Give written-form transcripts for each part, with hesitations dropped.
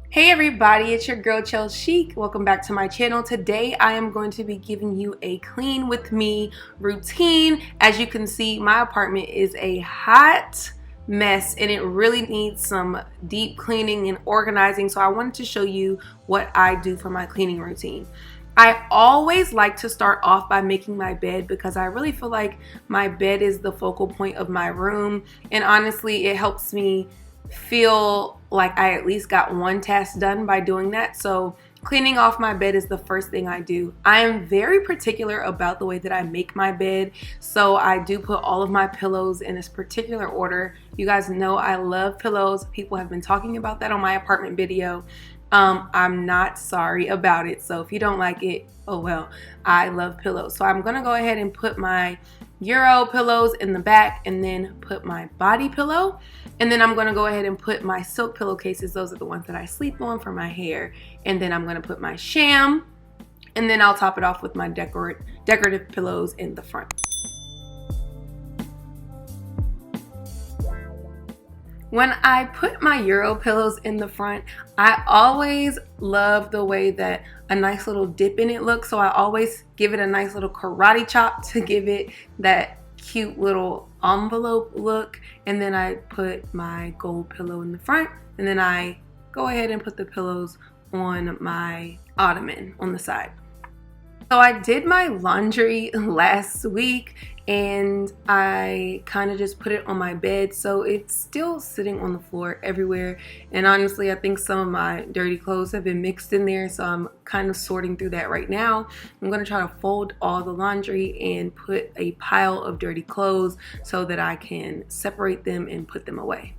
Hey everybody, it's your girl Chel Chic. Welcome back to my channel. Today I am going to be giving you a clean with me routine. As you can see, my apartment is a hot mess and it really needs some deep cleaning and organizing. So I wanted to show you what I do for my cleaning routine. I always like to start off by making my bed because I really feel like my bed is the focal point of my room, and honestly it helps me feel like I at least got one task done by doing that. So cleaning off my bed is the first thing I do. I am very particular about the way that I make my bed, so I do put all of my pillows in this particular order. You guys know I love pillows. People have been talking about that on my apartment video. I'm not sorry about it, so if you don't like it, oh well. I love pillows, so I'm gonna go ahead and put my Euro pillows in the back and then put my body pillow, and then I'm going to go ahead and put my silk pillowcases. Those are the ones that I sleep on for my hair, and then I'm going to put my sham, and then I'll top it off with my decorative pillows in the front. When I put my Euro pillows in the front, I always love the way that a nice little dip in it looks. So I always give it a nice little karate chop to give it that cute little envelope look. And then I put my gold pillow in the front. And then I go ahead and put the pillows on my ottoman on the side. So I did my laundry last week and I kind of just put it on my bed, so it's still sitting on the floor everywhere. And honestly, I think some of my dirty clothes have been mixed in there, so I'm kind of sorting through that right now. I'm going to try to fold all the laundry and put a pile of dirty clothes so that I can separate them and put them away.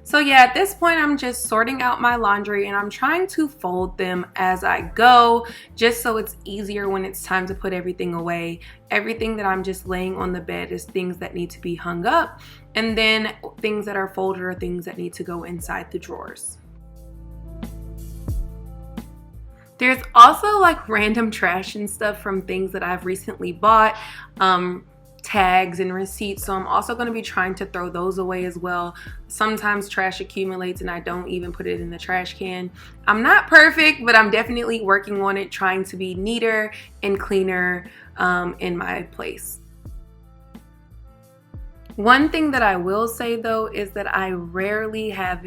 So yeah, at this point I'm just sorting out my laundry and I'm trying to fold them as I go, just so it's easier when it's time to put everything away. Everything that I'm just laying on the bed is things that need to be hung up, and then things that are folded are things that need to go inside the drawers. There's also like random trash and stuff from things that I've recently bought. Tags and receipts, so I'm also going to be trying to throw those away as well. Sometimes trash accumulates and I don't even put it in the trash can. I'm not perfect, but I'm definitely working on it, trying to be neater and cleaner in my place. One thing that I will say though is that I rarely have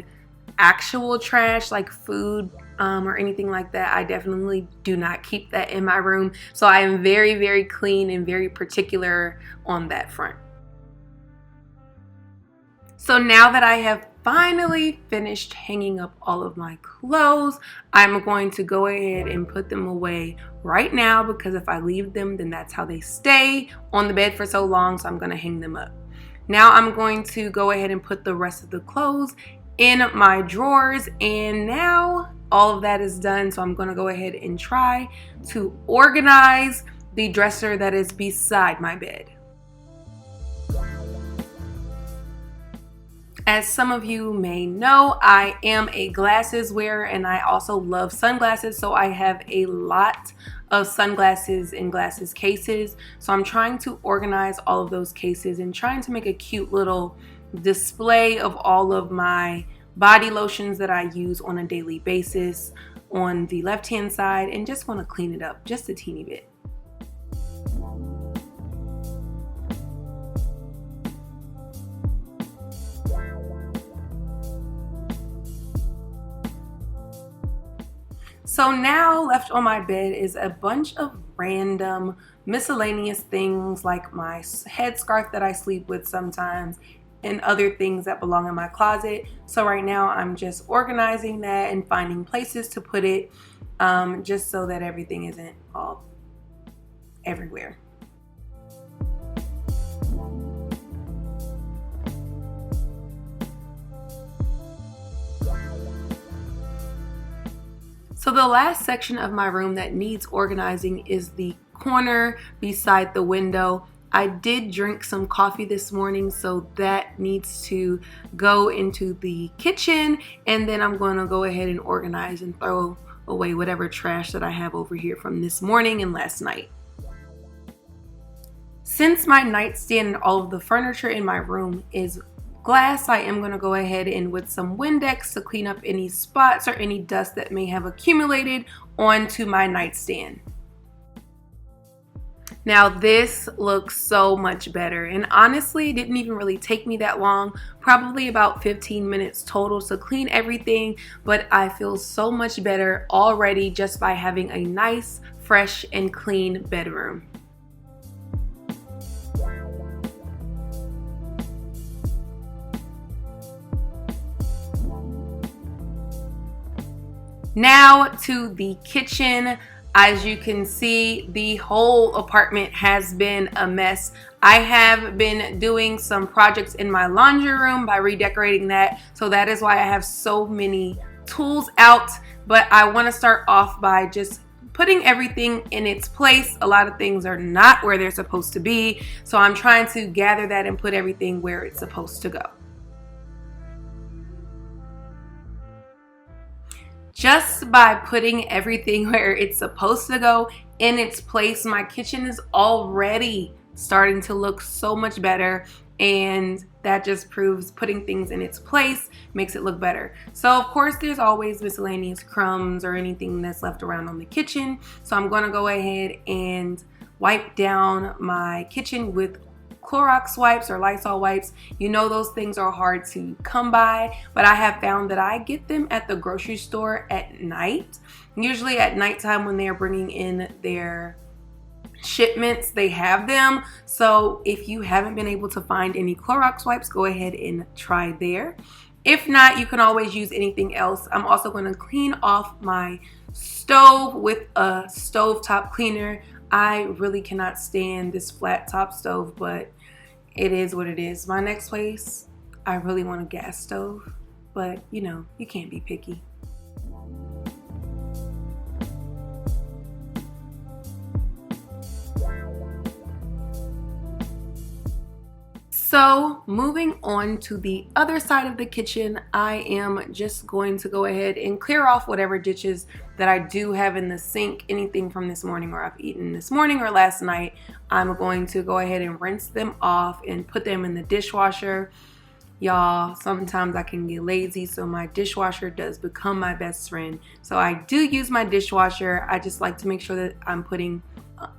actual trash like food or anything like that. I definitely do not keep that in my room, so I am very, very clean and very particular on that front. So now that I have finally finished hanging up all of my clothes, I'm going to go ahead and put them away right now, because if I leave them, then that's how they stay on the bed for so long, so I'm going to hang them up. Now I'm going to go ahead and put the rest of the clothes in my drawers, and now all of that is done. So I'm going to go ahead and try to organize the dresser that is beside my bed. As some of you may know, I am a glasses wearer and I also love sunglasses, so I have a lot of sunglasses and glasses cases. So I'm trying to organize all of those cases and trying to make a cute little display of all of my body lotions that I use on a daily basis on the left hand side, and just want to clean it up just a teeny bit. So now left on my bed is a bunch of random miscellaneous things, like my headscarf that I sleep with sometimes and other things that belong in my closet. So right now I'm just organizing that and finding places to put it, just so that everything isn't all everywhere. So the last section of my room that needs organizing is the corner beside the window. I did drink some coffee this morning, so that needs to go into the kitchen, and then I'm going to go ahead and organize and throw away whatever trash that I have over here from this morning and last night. Since my nightstand and all of the furniture in my room is glass, I am going to go ahead and with some Windex to clean up any spots or any dust that may have accumulated onto my nightstand. Now this looks so much better, and honestly it didn't even really take me that long, probably about 15 minutes total to clean everything, but I feel so much better already just by having a nice, fresh, and clean bedroom. Now to the kitchen. As you can see, the whole apartment has been a mess. I have been doing some projects in my laundry room by redecorating that, so that is why I have so many tools out. But I want to start off by just putting everything in its place. A lot of things are not where they're supposed to be, so I'm trying to gather that and put everything where it's supposed to go. Just by putting everything where it's supposed to go in its place, my kitchen is already starting to look so much better, and that just proves putting things in its place makes it look better. So of course there's always miscellaneous crumbs or anything that's left around on the kitchen, so I'm going to go ahead and wipe down my kitchen with Clorox wipes or Lysol wipes. You know those things are hard to come by, but I have found that I get them at the grocery store at night. Usually at nighttime when they're bringing in their shipments, they have them. So if you haven't been able to find any Clorox wipes, go ahead and try there. If not, you can always use anything else. I'm also going to clean off my stove with a stovetop cleaner. I really cannot stand this flat top stove, but it is what it is. My next place, I really want a gas stove, but you know, you can't be picky. So moving on to the other side of the kitchen, I am just going to go ahead and clear off whatever dishes that I do have in the sink, anything from this morning or I've eaten this morning or last night. I'm going to go ahead and rinse them off and put them in the dishwasher. Y'all, sometimes I can get lazy, so my dishwasher does become my best friend. So I do use my dishwasher. I just like to make sure that I'm putting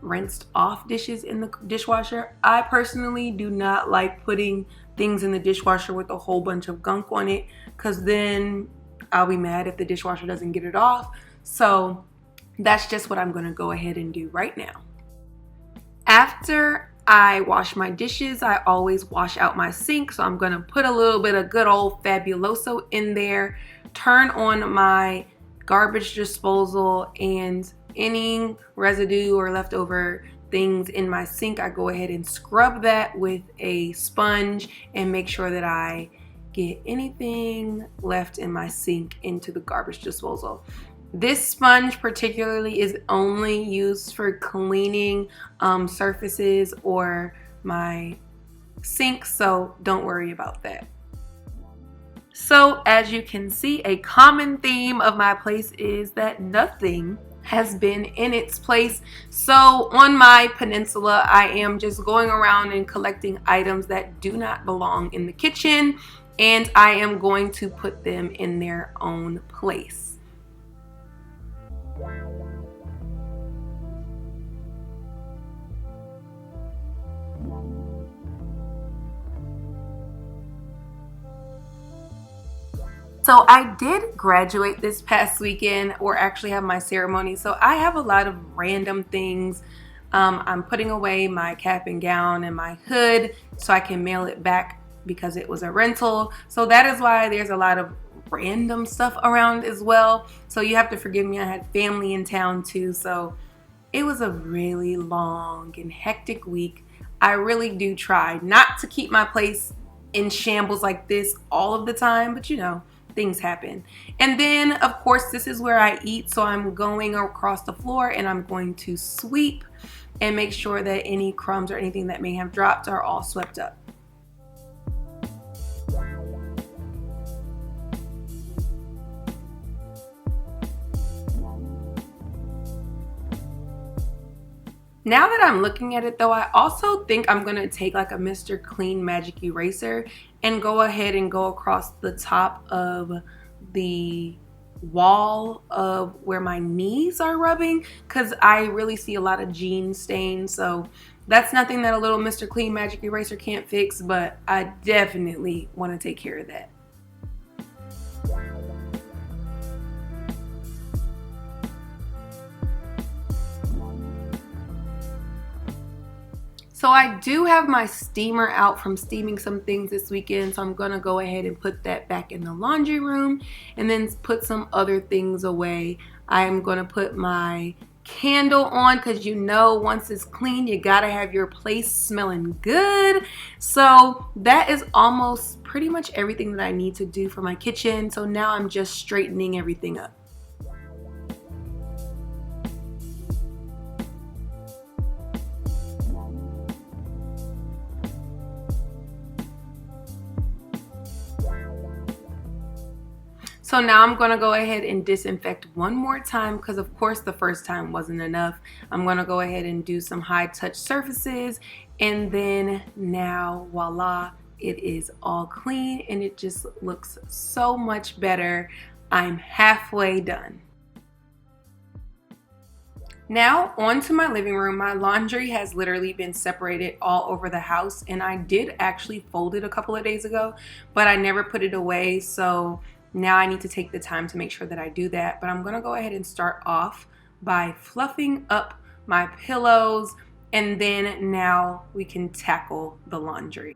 rinsed off dishes in the dishwasher. I personally do not like putting things in the dishwasher with a whole bunch of gunk on it, because then I'll be mad if the dishwasher doesn't get it off. So that's just what I'm going to go ahead and do right now. After I wash my dishes, I always wash out my sink, so I'm going to put a little bit of good old Fabuloso in there, turn on my garbage disposal, and any residue or leftover things in my sink, I go ahead and scrub that with a sponge and make sure that I get anything left in my sink into the garbage disposal. This sponge particularly is only used for cleaning surfaces or my sink, so don't worry about that. So as you can see, a common theme of my place is that nothing has been in its place. So on my peninsula, I am just going around and collecting items that do not belong in the kitchen, and I am going to put them in their own place. So I did graduate this past weekend, or actually have my ceremony. So I have a lot of random things. I'm putting away my cap and gown and my hood so I can mail it back because it was a rental. So that is why there's a lot of random stuff around as well. So you have to forgive me. I had family in town too. So it was a really long and hectic week. I really do try not to keep my place in shambles like this all of the time, but you know, things happen. And then of course this is where I eat, so I'm going across the floor and I'm going to sweep and make sure that any crumbs or anything that may have dropped are all swept up. Now that I'm looking at it though, I also think I'm gonna take like a Mr. Clean Magic Eraser and go ahead and go across the top of the wall of where my knees are rubbing, because I really see a lot of jean stains. So that's nothing that a little Mr. Clean Magic Eraser can't fix, but I definitely want to take care of that. So I do have my steamer out from steaming some things this weekend, so I'm gonna go ahead and put that back in the laundry room and then put some other things away. I'm gonna put my candle on because you know once it's clean you gotta have your place smelling good. So that is almost pretty much everything that I need to do for my kitchen. So now I'm just straightening everything up. So now I'm gonna go ahead and disinfect one more time because of course the first time wasn't enough. I'm gonna go ahead and do some high touch surfaces, and then now voila, it is all clean and it just looks so much better. I'm halfway done. Now on to my living room. My laundry has literally been separated all over the house, and I did actually fold it a couple of days ago, but I never put it away. So now I need to take the time to make sure that I do that. But I'm gonna go ahead and start off by fluffing up my pillows, and then now we can tackle the laundry.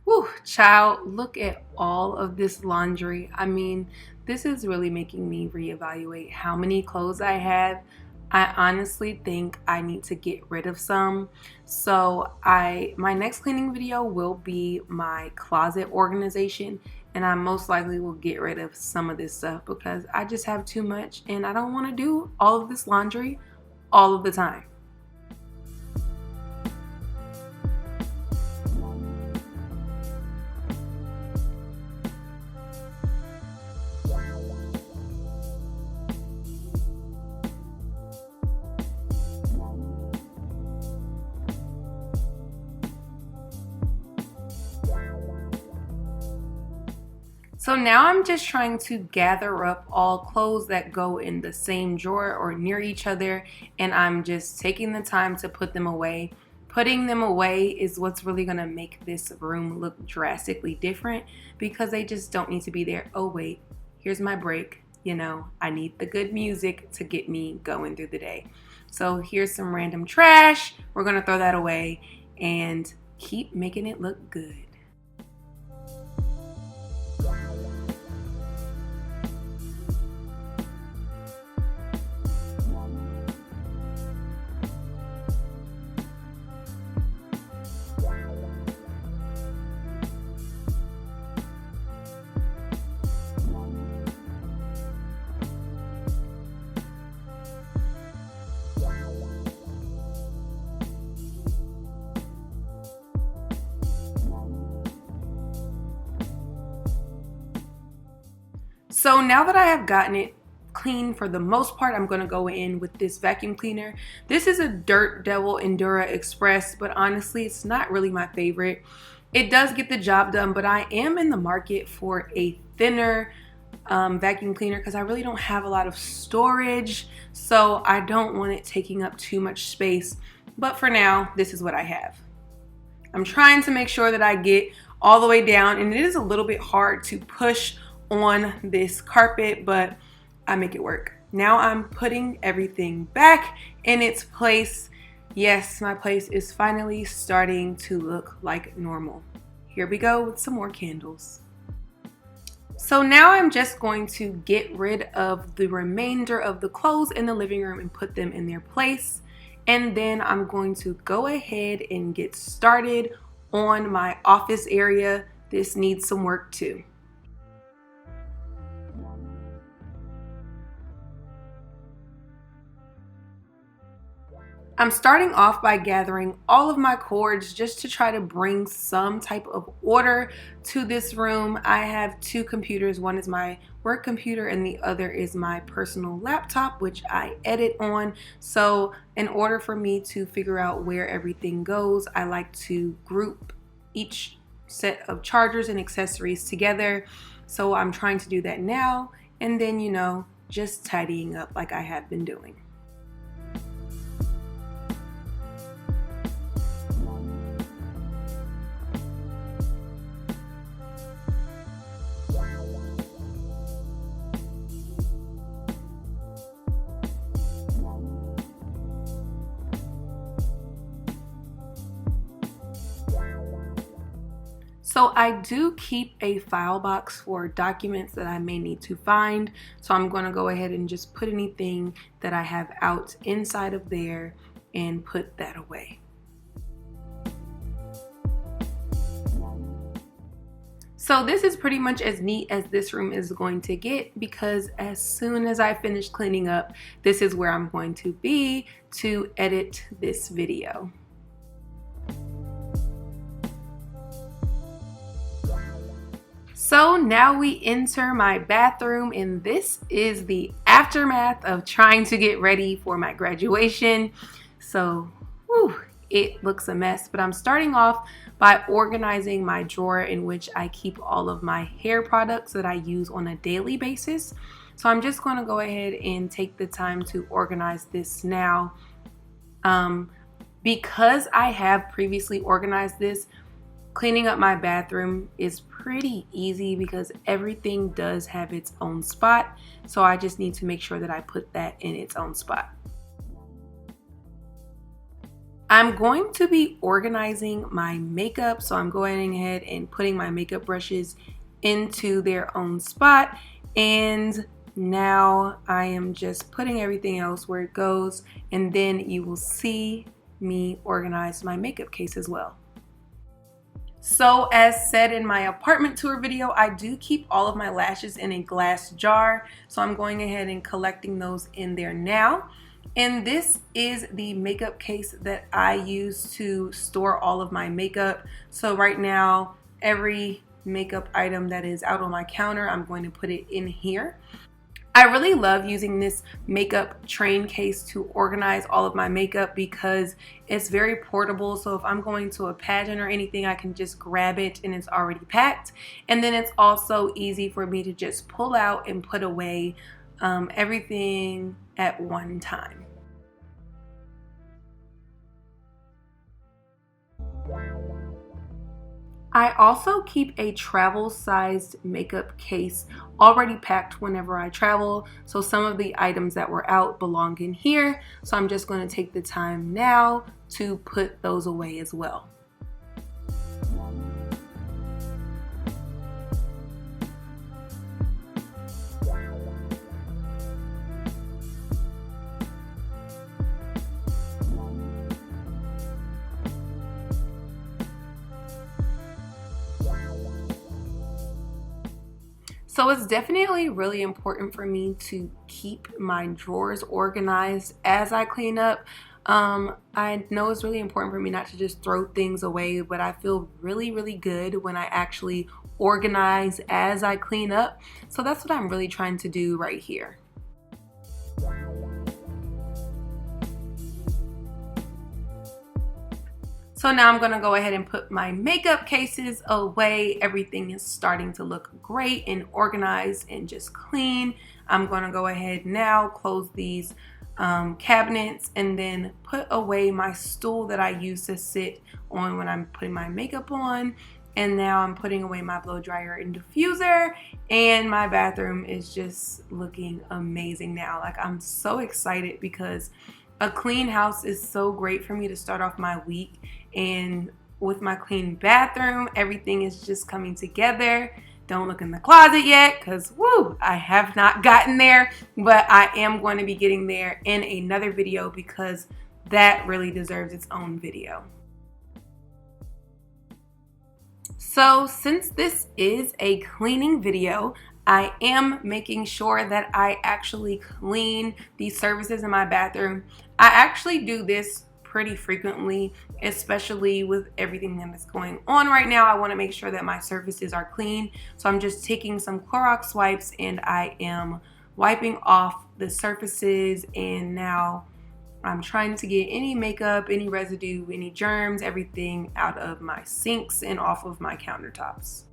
Whew, child, look at all of this laundry. I mean, this is really making me reevaluate how many clothes I have. I honestly think I need to get rid of some. So my next cleaning video will be my closet organization, and I most likely will get rid of some of this stuff because I just have too much and I don't want to do all of this laundry all of the time. So now I'm just trying to gather up all clothes that go in the same drawer or near each other, and I'm just taking the time to put them away. Putting them away is what's really gonna make this room look drastically different because they just don't need to be there. Oh wait, here's my break. You know, I need the good music to get me going through the day. So here's some random trash. We're gonna throw that away and keep making it look good. So now that I have gotten it clean for the most part, I'm gonna go in with this vacuum cleaner. This is a Dirt Devil Endura Express, but honestly, it's not really my favorite. It does get the job done, but I am in the market for a thinner vacuum cleaner because I really don't have a lot of storage, so I don't want it taking up too much space. But for now, this is what I have. I'm trying to make sure that I get all the way down, and it is a little bit hard to push on this carpet, but I make it work. Now I'm putting everything back in its place. Yes, my place is finally starting to look like normal. Here we go with some more candles. So now I'm just going to get rid of the remainder of the clothes in the living room and put them in their place. And then I'm going to go ahead and get started on my office area. This needs some work too. I'm starting off by gathering all of my cords just to try to bring some type of order to this room. I have two computers. One is my work computer and the other is my personal laptop, which I edit on. So in order for me to figure out where everything goes, I like to group each set of chargers and accessories together. So I'm trying to do that now, and then, you know, just tidying up like I have been doing. So I do keep a file box for documents that I may need to find. So I'm going to go ahead and just put anything that I have out inside of there and put that away. So this is pretty much as neat as this room is going to get, because as soon as I finish cleaning up, this is where I'm going to be to edit this video. So now we enter my bathroom, and this is the aftermath of trying to get ready for my graduation. So, whew, it looks a mess, but I'm starting off by organizing my drawer in which I keep all of my hair products that I use on a daily basis. So I'm just going to go ahead and take the time to organize this now. Because I have previously organized this, cleaning up my bathroom is pretty easy because everything does have its own spot. So I just need to make sure that I put that in its own spot. I'm going to be organizing my makeup. So I'm going ahead and putting my makeup brushes into their own spot. And now I am just putting everything else where it goes. And then you will see me organize my makeup case as well. So as said in my apartment tour video, I do keep all of my lashes in a glass jar. So I'm going ahead and collecting those in there now. And this is the makeup case that I use to store all of my makeup. So right now, every makeup item that is out on my counter, I'm going to put it in here. I really love using this makeup train case to organize all of my makeup because it's very portable. So if I'm going to a pageant or anything, I can just grab it and it's already packed. And then it's also easy for me to just pull out and put away everything at one time. I also keep a travel-sized makeup case already packed whenever I travel. So some of the items that were out belong in here. So I'm just going to take the time now to put those away as well. So it's definitely really important for me to keep my drawers organized as I clean up. I know it's really important for me not to just throw things away, but I feel really, really good when I actually organize as I clean up. So that's what I'm really trying to do right here. So now I'm gonna go ahead and put my makeup cases away. Everything is starting to look great and organized and just clean. I'm gonna go ahead now, close these cabinets, and then put away my stool that I use to sit on when I'm putting my makeup on. And now I'm putting away my blow dryer and diffuser, and my bathroom is just looking amazing now. Like, I'm so excited because a clean house is so great for me to start off my week. And with my clean bathroom, everything is just coming together. Don't look in the closet yet because, woo, I have not gotten there. But I am going to be getting there in another video because that really deserves its own video. So since this is a cleaning video, I am making sure that I actually clean the surfaces in my bathroom. I actually do this pretty frequently, especially with everything that is going on right now. I want to make sure that my surfaces are clean. So I'm just taking some Clorox wipes and I am wiping off the surfaces, and now I'm trying to get any makeup, any residue, any germs, everything out of my sinks and off of my countertops.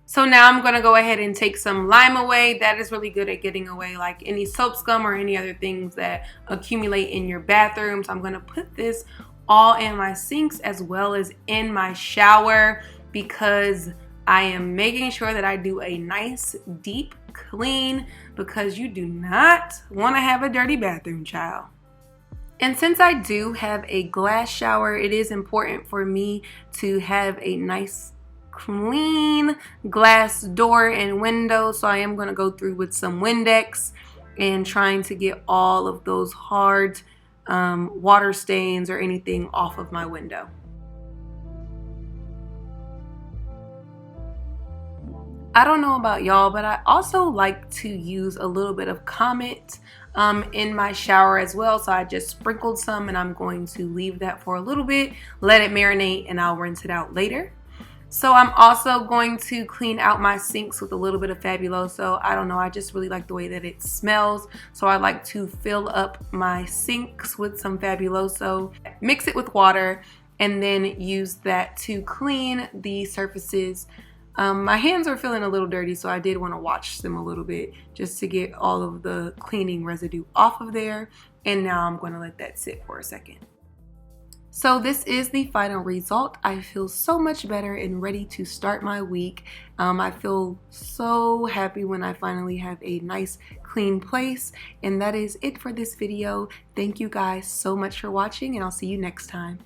So now I'm going to go ahead and take some lime away. That is really good at getting away like any soap scum or any other things that accumulate in your bathroom. So I'm going to put this all in my sinks as well as in my shower, because I am making sure that I do a nice deep clean, because you do not want to have a dirty bathroom, child. And since I do have a glass shower, it is important for me to have a nice clean glass door and window. So I am going to go through with some Windex and trying to get all of those hard water stains or anything off of my window. I don't know about y'all, but I also like to use a little bit of Comet in my shower as well. So I just sprinkled some and I'm going to leave that for a little bit, let it marinate, and I'll rinse it out later. So I'm also going to clean out my sinks with a little bit of Fabuloso. I don't know, I just really like the way that it smells. So I like to fill up my sinks with some Fabuloso, mix it with water, and then use that to clean the surfaces. My hands are feeling a little dirty, so I did want to wash them a little bit just to get all of the cleaning residue off of there. And now I'm going to let that sit for a second. So this is the final result. I feel so much better and ready to start my week. I feel so happy when I finally have a nice clean place. And that is it for this video. Thank you guys so much for watching, and I'll see you next time.